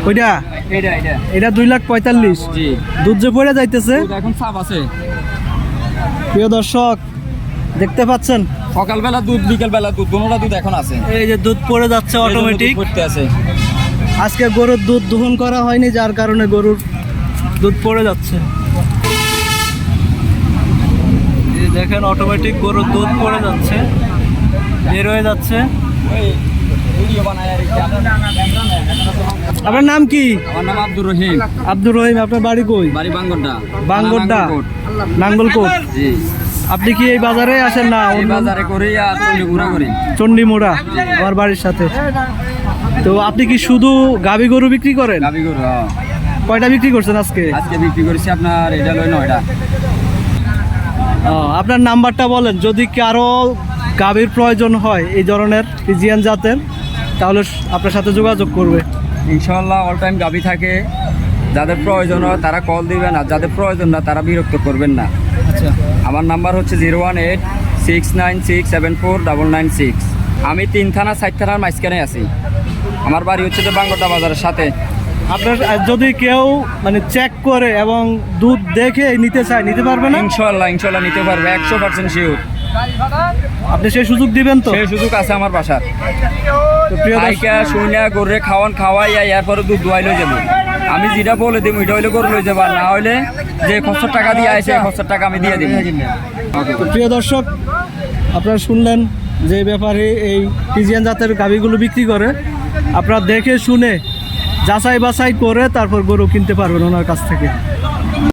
ওইটা এটা এটা এটা 2,45,000। জি দুধ যে পড়ে যাইতেছে। দুধ এখন সাপ আছে। প্রিয় দর্শক দেখতে পাচ্ছেন সকালবেলা দুধ বিকেলবেলা দুধ দুটোটা দুধ এখন আছে। এই যে দুধ পড়ে যাচ্ছে অটোমেটিক। পড়তে আছে। আজকে গরুর দুধ দহন করা হয়নি, যার কারণে গরুর দুধ পড়ে যাচ্ছে। এই দেখেন অটোমেটিক গরুর দুধ পড়ে যাচ্ছে, বের হয়ে যাচ্ছে। ওই ভিডিও বানায় আর কি। আপনার নাম কি? আমার নাম আব্দুর রহিম। আব্দুর রহিম। আপনার বাড়ি কই? বাড়ি বাঙ্গরডা। বাঙ্গরডা, নাঙ্গলকোট। জি আপনি কি এই বাজারে আসেন না এই অন্য? বাজারে করি আর চন্ডিপুরা করি। চন্ডিমুড়া আমার বাড়ির সাথে। তো আপনি কি শুধু গাভী গরু বিক্রি করেন? গাবি গরু কয়টা বিক্রি করছেন আজকে? আজকে বিক্রি করেছি আপনার এটা লয় 9টা। আপনার নাম্বারটা বলেন, যদি কারো গাভীর প্রয়োজন হয় এই ধরনের ফিজিয়ান জাতের, তাহলে আপনার সাথে যোগাযোগ করবে। ইনশাআল্লাহ অল টাইম গাবি থাকে। যাদের প্রয়োজন হয় তারা কল দিবেন, আর যাদের প্রয়োজন না তারা বিরক্ত করবেন না। আচ্ছা, আমার নাম্বার হচ্ছে 018-696-749996। আমি 3 থানা 4 থানার মাঝখানে আছি। আমার বাড়ি হচ্ছে যে বাঙ্গরডা বাজারের সাথে। আপনার যদি কেউ মানে চেক করে এবং দুধ দেখে নিতে চায়, নিতে পারবে না? ইনশাআল্লাহ ইনশাআল্লাহ নিতে পারবে 100% শিওর। আপনি সেই সুযোগ দিবেন তো? সেই সুযোগ আছে আমার বাসার। তো প্রিয় দর্শক, খাইকা শুইনা গরুরে খাওয়াই এরপরে দুধ দোয়াই লই যাবো। আমি যেটা বলে দিব ওইটা হইলে গরু লই যাবো, আর না হইলে যে খরচের টাকা দিয়ে আসে খরচের টাকা আমি দিয়ে দিব। তো প্রিয় দর্শক, আপনারা শুনলেন যে ব্যাপারে এই ফিজিয়ান জাতের গাভীগুলো বিক্রি করে। আপনারা দেখে শুনে যাচাই বাছাই করে তারপর গরু কিনতে পারবেন ওনার কাছ থেকে।